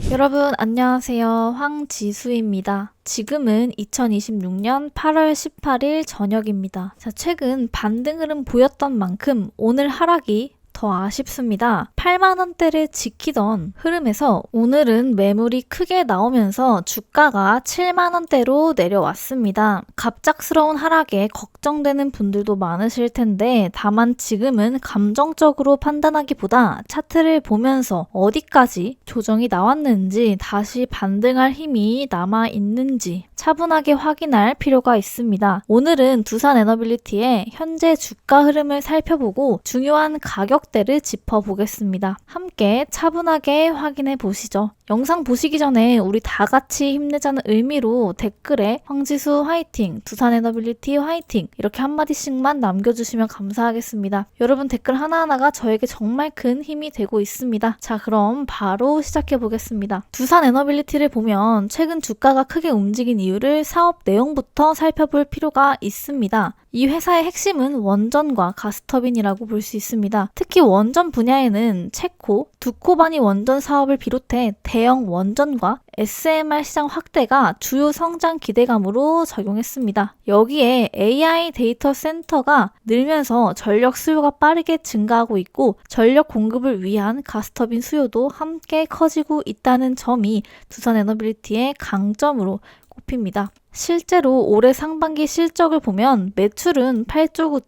여러분 안녕하세요. 황지수입니다. 지금은 2026년 8월 18일 저녁입니다. 최근 반등 흐름 보였던 만큼 오늘 하락이 더 아쉽습니다. 8만원대를 지키던 흐름에서 오늘은 매물이 크게 나오면서 주가가 7만원대로 내려왔습니다. 갑작스러운 하락에 걱정되는 분들도 많으실 텐데 다만 지금은 감정적으로 판단하기보다 차트를 보면서 어디까지 조정이 나왔는지 다시 반등할 힘이 남아있는지 차분하게 확인할 필요가 있습니다. 오늘은 두산에너빌리티의 현재 주가 흐름을 살펴보고 중요한 가격대를 짚어보겠습니다. 함께 차분하게 확인해 보시죠. 영상 보시기 전에 우리 다 같이 힘내자는 의미로 댓글에 황지수 화이팅, 두산에너빌리티 화이팅 이렇게 한마디씩만 남겨주시면 감사하겠습니다. 여러분 댓글 하나하나가 저에게 정말 큰 힘이 되고 있습니다. 자, 그럼 바로 시작해 보겠습니다. 두산에너빌리티를 보면 최근 주가가 크게 움직인 이유를 사업 내용부터 살펴볼 필요가 있습니다. 이 회사의 핵심은 원전과 가스터빈이라고 볼 수 있습니다. 특히 원전 분야에는 체코, 두코바니 원전 사업을 비롯해 대형 원전과 SMR 시장 확대가 주요 성장 기대감으로 작용했습니다. 여기에 AI 데이터 센터가 늘면서 전력 수요가 빠르게 증가하고 있고 전력 공급을 위한 가스터빈 수요도 함께 커지고 있다는 점이 두산에너빌리티의 강점으로 꼽힙니다. 실제로 올해 상반기 실적을 보면 매출은 8조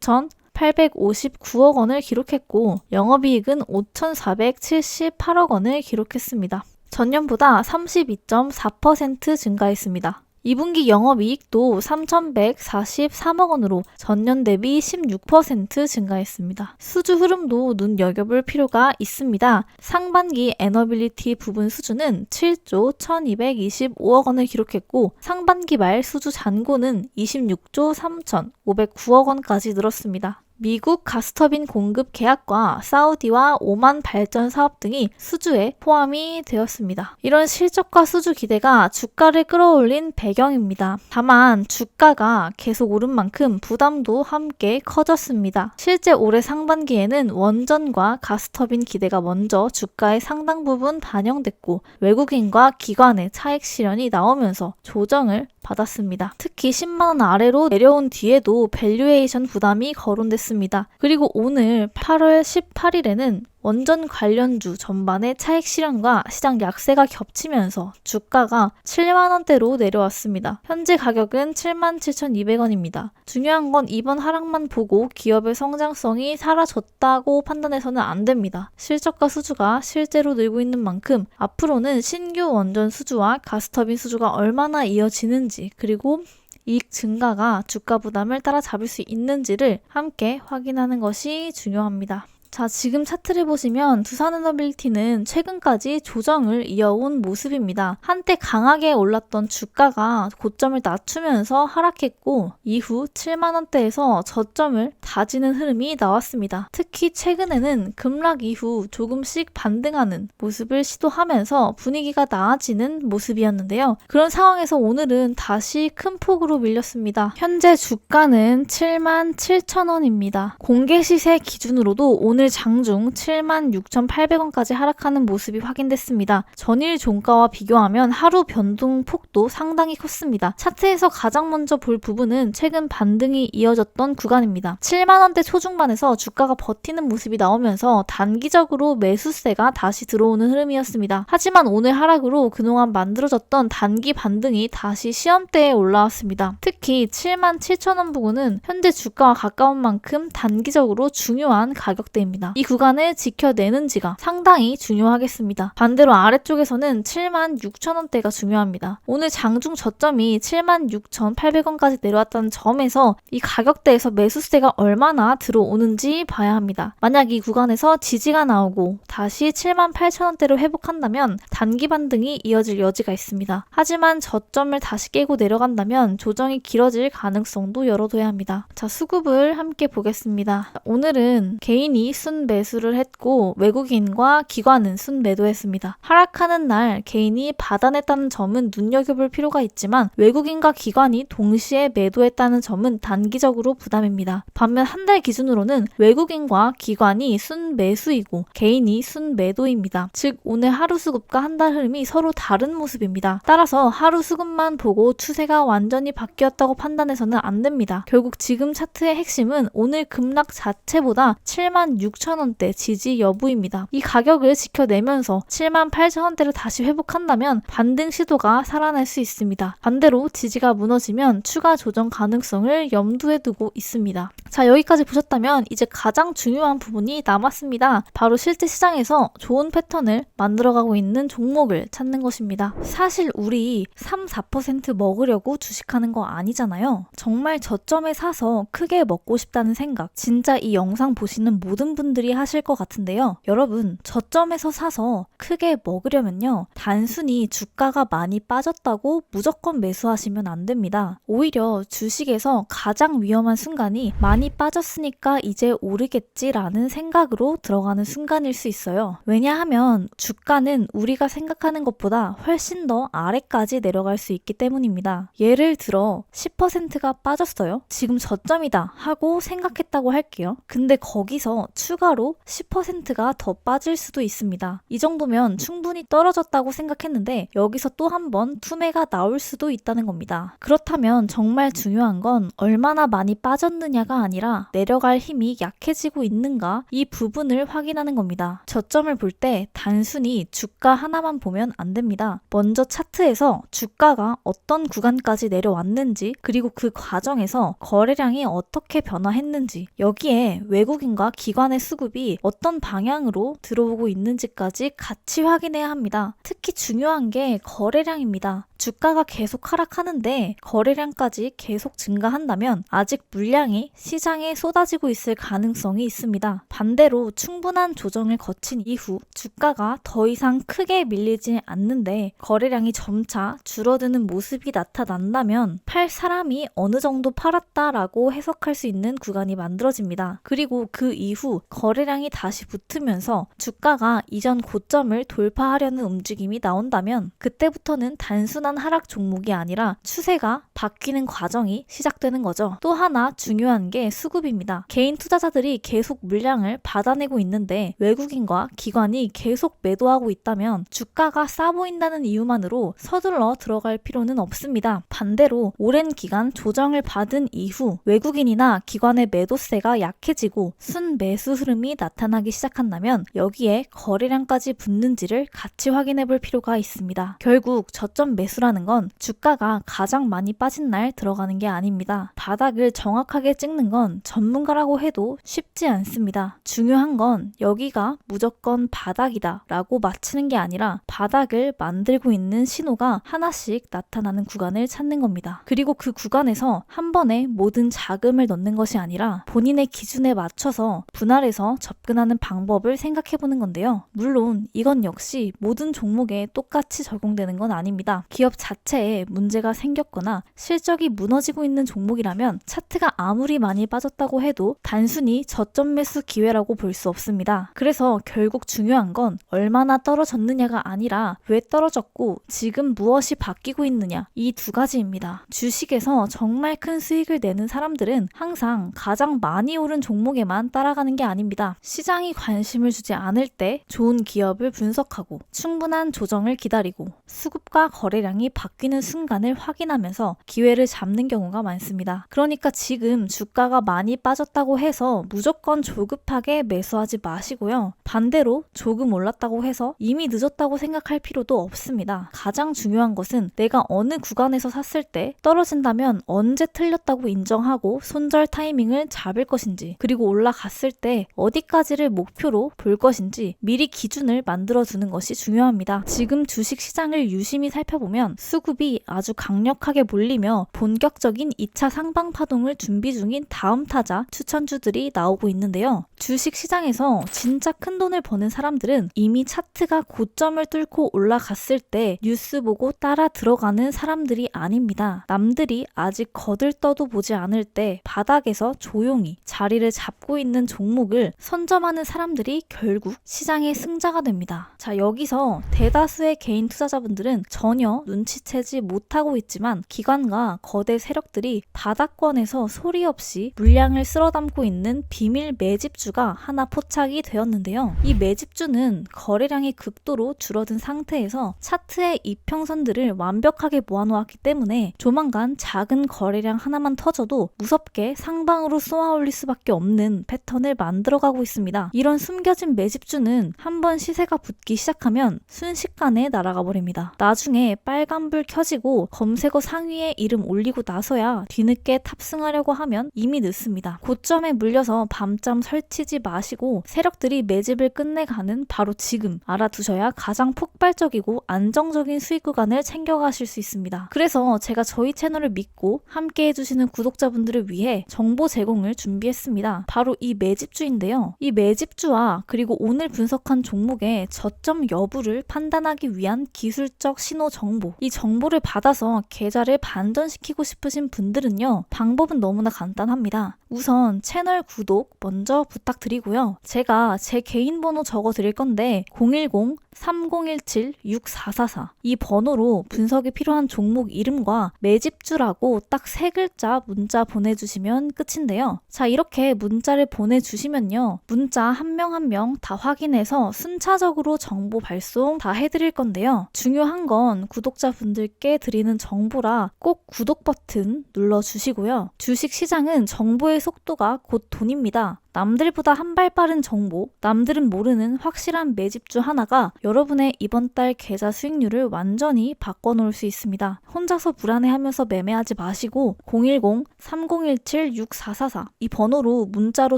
9,859억 원을 기록했고 영업이익은 5,478억 원을 기록했습니다. 전년보다 32.4% 증가했습니다. 2분기 영업이익도 3,143억 원으로 전년 대비 16% 증가했습니다. 수주 흐름도 눈여겨볼 필요가 있습니다. 상반기 에너빌리티 부분 수주는 7조 1,225억 원을 기록했고 상반기 말 수주 잔고는 26조 3,509억 원까지 늘었습니다. 미국 가스터빈 공급 계약과 사우디와 오만 발전 사업 등이 수주에 포함이 되었습니다. 이런 실적과 수주 기대가 주가를 끌어올린 배경입니다. 다만 주가가 계속 오른 만큼 부담도 함께 커졌습니다. 실제 올해 상반기에는 원전과 가스터빈 기대가 먼저 주가의 상당 부분 반영됐고 외국인과 기관의 차익 실현이 나오면서 조정을 받았습니다. 특히 10만원 아래로 내려온 뒤에도 밸류에이션 부담이 거론됐습니다. 그리고 오늘 8월 18일에는 원전 관련주 전반의 차익 실현과 시장 약세가 겹치면서 주가가 7만원대로 내려왔습니다. 현재 가격은 77,200원입니다. 중요한 건 이번 하락만 보고 기업의 성장성이 사라졌다고 판단해서는 안 됩니다. 실적과 수주가 실제로 늘고 있는 만큼 앞으로는 신규 원전 수주와 가스터빈 수주가 얼마나 이어지는지 그리고 이익 증가가 주가 부담을 따라잡을 수 있는지를 함께 확인하는 것이 중요합니다. 자, 지금 차트를 보시면 두산에너빌리티는 최근까지 조정을 이어온 모습입니다. 한때 강하게 올랐던 주가가 고점을 낮추면서 하락했고 이후 7만원대에서 저점을 다지는 흐름이 나왔습니다. 특히 최근에는 급락 이후 조금씩 반등하는 모습을 시도하면서 분위기가 나아지는 모습이었는데요. 그런 상황에서 오늘은 다시 큰 폭으로 밀렸습니다. 현재 주가는 77,000원입니다. 공개 시세 기준으로도 오늘 장중 76,800원까지 하락하는 모습이 확인됐습니다. 전일 종가와 비교하면 하루 변동폭도 상당히 컸습니다. 차트에서 가장 먼저 볼 부분은 최근 반등이 이어졌던 구간입니다. 7만원대 초중반에서 주가가 버티는 모습이 나오면서 단기적으로 매수세가 다시 들어오는 흐름이었습니다. 하지만 오늘 하락으로 그동안 만들어졌던 단기 반등이 다시 시험대에 올라왔습니다. 특히 77,000원 부근은 현재 주가와 가까운 만큼 단기적으로 중요한 가격대입니다. 이 구간을 지켜내는지가 상당히 중요하겠습니다. 반대로 아래쪽에서는 76,000원대가 중요합니다. 오늘 장중 저점이 76,800원까지 내려왔다는 점에서 이 가격대에서 매수세가 얼마나 들어오는지 봐야 합니다. 만약 이 구간에서 지지가 나오고 다시 78,000원대로 회복한다면 단기 반등이 이어질 여지가 있습니다. 하지만 저점을 다시 깨고 내려간다면 조정이 길어질 가능성도 열어둬야 합니다. 자, 수급을 함께 보겠습니다. 오늘은 개인이 순매수를 했고 외국인과 기관은 순매도했습니다. 하락하는 날 개인이 받아냈다는 점은 눈여겨볼 필요가 있지만 외국인과 기관이 동시에 매도했다는 점은 단기적으로 부담입니다. 반면 한 달 기준으로는 외국인과 기관이 순매수이고 개인이 순매도입니다. 즉 오늘 하루 수급과 한 달 흐름이 서로 다른 모습입니다. 따라서 하루 수급만 보고 추세가 완전히 바뀌었다고 판단해서는 안 됩니다. 결국 지금 차트의 핵심은 오늘 급락 자체보다 76,000원대 지지 여부입니다. 이 가격을 지켜내면서 78,000원대를 다시 회복한다면 반등 시도가 살아날 수 있습니다. 반대로 지지가 무너지면 추가 조정 가능성을 염두에 두고 있습니다. 자, 여기까지 보셨다면 이제 가장 중요한 부분이 남았습니다. 바로 실제 시장에서 좋은 패턴을 만들어가고 있는 종목을 찾는 것입니다. 사실 우리 3, 4% 먹으려고 주식하는 거 아니잖아요. 정말 저점에 사서 크게 먹고 싶다는 생각, 진짜 이 영상 보시는 모든 분들이 하실 것 같은데요. 여러분, 저점에서 사서 크게 먹으려면요, 단순히 주가가 많이 빠졌다고 무조건 매수하시면 안 됩니다. 오히려 주식에서 가장 위험한 순간이 많이 빠졌으니까 이제 오르겠지라는 생각으로 들어가는 순간일 수 있어요. 왜냐하면 주가는 우리가 생각하는 것보다 훨씬 더 아래까지 내려갈 수 있기 때문입니다. 예를 들어 10%가 빠졌어요. 지금 저점이다 하고 생각했다고 할게요. 근데 거기서 추가로 10%가 더 빠질 수도 있습니다. 이 정도면 충분히 떨어졌다고 생각했는데 여기서 또 한 번 투매가 나올 수도 있다는 겁니다. 그렇다면 정말 중요한 건 얼마나 많이 빠졌느냐가 아니라 내려갈 힘이 약해지고 있는가, 이 부분을 확인하는 겁니다. 저점을 볼 때 단순히 주가 하나만 보면 안 됩니다. 먼저 차트에서 주가가 어떤 구간까지 내려왔는지, 그리고 그 과정에서 거래량이 어떻게 변화했는지, 여기에 외국인과 기관의 수급이 어떤 방향으로 들어오고 있는지까지 같이 확인해야 합니다. 특히 중요한 게 거래량입니다. 주가가 계속 하락하는데 거래량까지 계속 증가한다면 아직 물량이 시장에 쏟아지고 있을 가능성이 있습니다. 반대로 충분한 조정을 거친 이후 주가가 더 이상 크게 밀리지 않는데 거래량이 점차 줄어드는 모습이 나타난다면 팔 사람이 어느 정도 팔았다라고 해석할 수 있는 구간이 만들어집니다. 그리고 그 이후 거래량이 다시 붙으면서 주가가 이전 고점을 돌파하려는 움직임이 나온다면 그때부터는 단순한 하락 종목이 아니라 추세가 바뀌는 과정이 시작되는 거죠. 또 하나 중요한 게 수급입니다. 개인 투자자들이 계속 물량을 받아내고 있는데 외국인과 기관이 계속 매도하고 있다면 주가가 싸 보인다는 이유만으로 서둘러 들어갈 필요는 없습니다. 반대로 오랜 기간 조정을 받은 이후 외국인이나 기관의 매도세가 약해지고 순매수 흐름이 나타나기 시작한다면 여기에 거래량까지 붙는지를 같이 확인해 볼 필요가 있습니다. 결국 저점 매수라는 건 주가가 가장 많이 빠진 날 들어가는 게 아닙니다. 바닥을 정확하게 찍는 건 전문가라고 해도 쉽지 않습니다. 중요한 건 여기가 무조건 바닥이다 라고 맞추는 게 아니라 바닥을 만들고 있는 신호가 하나씩 나타나는 구간을 찾는 겁니다. 그리고 그 구간에서 한 번에 모든 자금을 넣는 것이 아니라 본인의 기준에 맞춰서 분할해서 접근하는 방법을 생각해 보는 건데요. 물론 이건 역시 모든 종목에 똑같이 적용되는 건 아닙니다. 기업 자체에 문제가 생겼거나 실적이 무너지고 있는 종목이라면 차트가 아무리 많이 빠졌다고 해도 단순히 저점 매수 기회라고 볼 수 없습니다. 그래서 결국 중요한 건 얼마나 떨어졌느냐가 아니라 왜 떨어졌고 지금 무엇이 바뀌고 있느냐, 이 두 가지입니다. 주식에서 정말 큰 수익을 내는 사람들은 항상 가장 많이 오른 종목에만 따라가는 게 아닙니다. 시장이 관심을 주지 않을 때 좋은 기업을 분석하고 충분한 조정을 기다리고 수급과 거래량이 바뀌는 순간을 확인하면서 기회를 잡는 경우가 많습니다. 그러니까 지금 주가가 많이 빠졌다고 해서 무조건 조급하게 매수하지 마시고요. 반대로 조금 올랐다고 해서 이미 늦었다고 생각할 필요도 없습니다. 가장 중요한 것은 내가 어느 구간에서 샀을 때 떨어진다면 언제 틀렸다고 인정하고 손절 타이밍을 잡을 것인지, 그리고 올라갔을 때 어디까지를 목표로 볼 것인지 미리 기준을 만들어두는 것이 중요합니다. 지금 주식 시장을 유심히 살펴보면 되면 수급이 아주 강력하게 몰리며 본격적인 2차 상방 파동을 준비 중인 다음 타자 추천주들이 나오고 있는데요. 주식 시장에서 진짜 큰 돈을 버는 사람들은 이미 차트가 고점을 뚫고 올라갔을 때 뉴스 보고 따라 들어가는 사람들이 아닙니다. 남들이 아직 거들떠도 보지 않을 때 바닥에서 조용히 자리를 잡고 있는 종목을 선점하는 사람들이 결국 시장의 승자가 됩니다. 자, 여기서 대다수의 개인 투자자분들은 전혀 눈치채지 못하고 있지만 기관과 거대 세력들이 바닥권에서 소리 없이 물량을 쓸어담고 있는 비밀 매집주가 하나 포착이 되었는데요. 이 매집주는 거래량이 극도로 줄어든 상태에서 차트의 이평선들을 완벽하게 모아놓았기 때문에 조만간 작은 거래량 하나만 터져도 무섭게 상방으로 쏘아올릴 수밖에 없는 패턴을 만들어가고 있습니다. 이런 숨겨진 매집주는 한번 시세가 붙기 시작하면 순식간에 날아가 버립니다. 나중에 빨간불 켜지고 검색어 상위에 이름 올리고 나서야 뒤늦게 탑승하려고 하면 이미 늦습니다. 고점에 물려서 밤잠 설치지 마시고 세력들이 매집을 끝내가는 바로 지금 알아두셔야 가장 폭발적이고 안정적인 수익 구간을 챙겨가실 수 있습니다. 그래서 제가 저희 채널을 믿고 함께 해주시는 구독자분들을 위해 정보 제공을 준비했습니다. 바로 이 매집주인데요. 이 매집주와 그리고 오늘 분석한 종목의 저점 여부를 판단하기 위한 기술적 신호 정보, 이 정보를 받아서 계좌를 반전시키고 싶으신 분들은요, 방법은 너무나 간단합니다. 우선 채널 구독 먼저 부탁드리고요. 제가 제 개인 번호 적어 드릴 건데 010-3017-6444 이 번호로 분석이 필요한 종목 이름과 매집주라고 딱 3글자 문자 보내주시면 끝인데요. 자, 이렇게 문자를 보내주시면요, 문자 한 명 한 명 다 확인해서 순차적으로 정보 발송 다 해드릴 건데요. 중요한 건 구독자분들께 드리는 정보라 꼭 구독 버튼 눌러주시고요. 주식 시장은 정보의 속도가 곧 돈입니다. 남들보다 한 발 빠른 정보, 남들은 모르는 확실한 매집주 하나가 여러분의 이번 달 계좌 수익률을 완전히 바꿔놓을 수 있습니다. 혼자서 불안해하면서 매매하지 마시고 010-3017-6444 이 번호로 문자로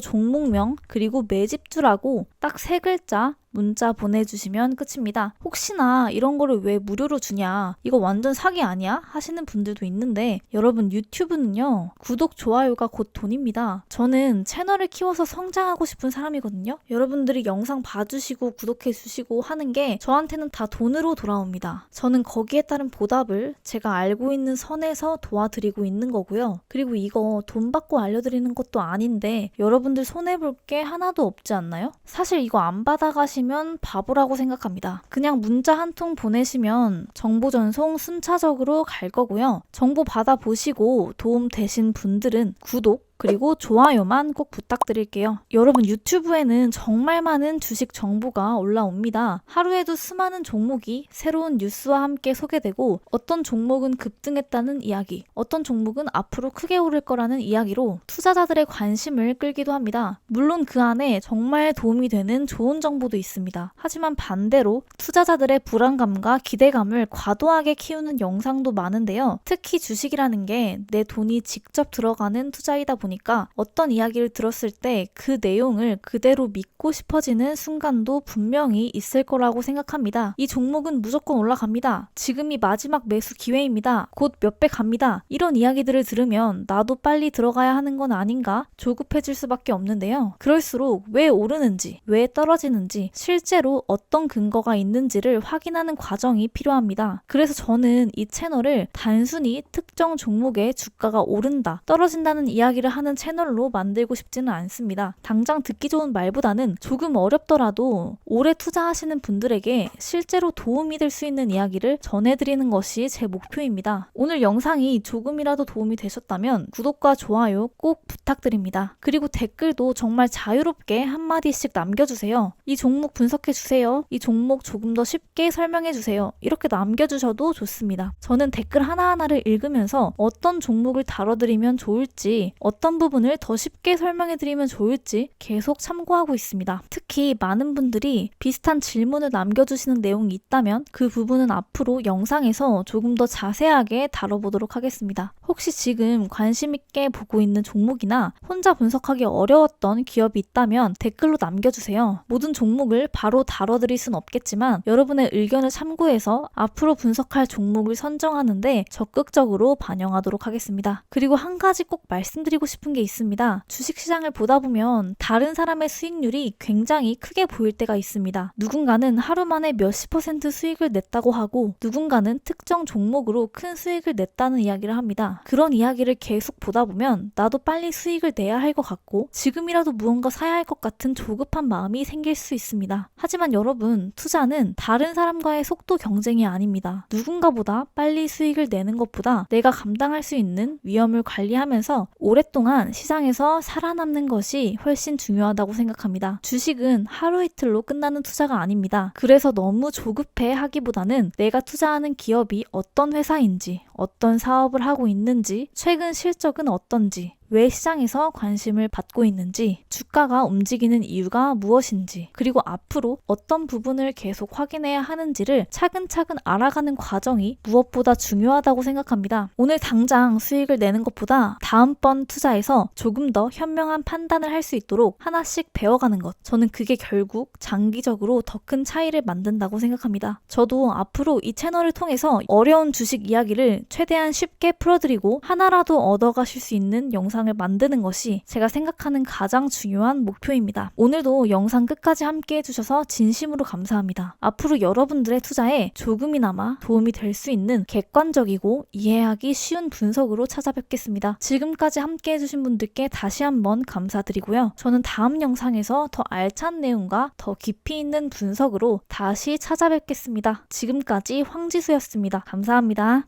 종목명 그리고 매집주라고 딱 3글자 문자 보내주시면 끝입니다. 혹시나 이런 거를 왜 무료로 주냐, 이거 완전 사기 아니야? 하시는 분들도 있는데 여러분, 유튜브는요, 구독, 좋아요가 곧 돈입니다. 저는 채널을 키워서 성장하고 싶은 사람이거든요. 여러분들이 영상 봐주시고 구독해주시고 하는 게 저한테는 다 돈으로 돌아옵니다. 저는 거기에 따른 보답을 제가 알고 있는 선에서 도와드리고 있는 거고요. 그리고 이거 돈 받고 알려드리는 것도 아닌데 여러분들 손해볼 게 하나도 없지 않나요? 사실 이거 안 받아가시면 바보라고 생각합니다. 그냥 문자 한 통 보내시면 정보 전송 순차적으로 갈 거고요. 정보 받아보시고 도움 되신 분들은 구독 그리고 좋아요만 꼭 부탁드릴게요. 여러분, 유튜브에는 정말 많은 주식 정보가 올라옵니다. 하루에도 수많은 종목이 새로운 뉴스와 함께 소개되고 어떤 종목은 급등했다는 이야기, 어떤 종목은 앞으로 크게 오를 거라는 이야기로 투자자들의 관심을 끌기도 합니다. 물론 그 안에 정말 도움이 되는 좋은 정보도 있습니다. 하지만 반대로 투자자들의 불안감과 기대감을 과도하게 키우는 영상도 많은데요. 특히 주식이라는 게 내 돈이 직접 들어가는 투자이다 보니까 어떤 이야기를 들었을 때 그 내용을 그대로 믿고 싶어지는 순간도 분명히 있을 거라고 생각합니다. 이 종목은 무조건 올라갑니다. 지금이 마지막 매수 기회입니다. 곧 몇 배 갑니다. 이런 이야기들을 들으면 나도 빨리 들어가야 하는 건 아닌가 조급해질 수밖에 없는데요. 그럴수록 왜 오르는지, 왜 떨어지는지, 실제로 어떤 근거가 있는지를 확인하는 과정이 필요합니다. 그래서 저는 이 채널을 단순히 특정 종목의 주가가 오른다, 떨어진다는 이야기를 하는 채널로 만들고 싶지는 않습니다. 당장 듣기 좋은 말보다는 조금 어렵더라도 오래 투자하시는 분들에게 실제로 도움이 될 수 있는 이야기를 전해드리는 것이 제 목표입니다. 오늘 영상이 조금이라도 도움이 되셨다면 구독과 좋아요 꼭 부탁드립니다. 그리고 댓글도 정말 자유롭게 한마디씩 남겨주세요. 이 종목 분석해주세요. 이 종목 조금 더 쉽게 설명해주세요. 이렇게 남겨주셔도 좋습니다. 저는 댓글 하나하나를 읽으면서 어떤 종목을 다뤄드리면 좋을지, 어떤 부분을 더 쉽게 설명해드리면 좋을지 계속 참고하고 있습니다. 특히 많은 분들이 비슷한 질문을 남겨주시는 내용이 있다면 그 부분은 앞으로 영상에서 조금 더 자세하게 다뤄보도록 하겠습니다. 혹시 지금 관심 있게 보고 있는 종목이나 혼자 분석하기 어려웠던 기업이 있다면 댓글로 남겨주세요. 모든 종목을 바로 다뤄드릴 순 없겠지만 여러분의 의견을 참고해서 앞으로 분석할 종목을 선정하는데 적극적으로 반영하도록 하겠습니다. 그리고 한 가지 꼭 말씀드리고 싶은 게 있습니다. 주식시장을 보다 보면 다른 사람의 수익률이 굉장히 크게 보일 때가 있습니다. 누군가는 하루 만에 몇십 % 수익을 냈다고 하고 누군가는 특정 종목으로 큰 수익을 냈다는 이야기를 합니다. 그런 이야기를 계속 보다 보면 나도 빨리 수익을 내야 할 것 같고 지금이라도 무언가 사야 할 것 같은 조급한 마음이 생길 수 있습니다. 하지만 여러분, 투자는 다른 사람과의 속도 경쟁이 아닙니다. 누군가보다 빨리 수익을 내는 것보다 내가 감당할 수 있는 위험을 관리하면서 오랫동안 시장에서 살아남는 것이 훨씬 중요하다고 생각합니다. 주식은 하루 이틀로 끝나는 투자가 아닙니다. 그래서 너무 조급해 하기보다는 내가 투자하는 기업이 어떤 회사인지, 어떤 사업을 하고 있는지, 최근 실적은 어떤지, 왜 시장에서 관심을 받고 있는지, 주가가 움직이는 이유가 무엇인지, 그리고 앞으로 어떤 부분을 계속 확인해야 하는지를 차근차근 알아가는 과정이 무엇보다 중요하다고 생각합니다. 오늘 당장 수익을 내는 것보다 다음번 투자에서 조금 더 현명한 판단을 할 수 있도록 하나씩 배워가는 것, 저는 그게 결국 장기적으로 더 큰 차이를 만든다고 생각합니다. 저도 앞으로 이 채널을 통해서 어려운 주식 이야기를 최대한 쉽게 풀어드리고 하나라도 얻어가실 수 있는 영상을 만드는 것이 제가 생각하는 가장 중요한 목표입니다. 오늘도 영상 끝까지 함께 해주셔서 진심으로 감사합니다. 앞으로 여러분들의 투자에 조금이나마 도움이 될 수 있는 객관적이고 이해하기 쉬운 분석으로 찾아뵙겠습니다. 지금까지 함께 해주신 분들께 다시 한번 감사드리고요. 저는 다음 영상에서 더 알찬 내용과 더 깊이 있는 분석으로 다시 찾아뵙겠습니다. 지금까지 황지수였습니다. 감사합니다.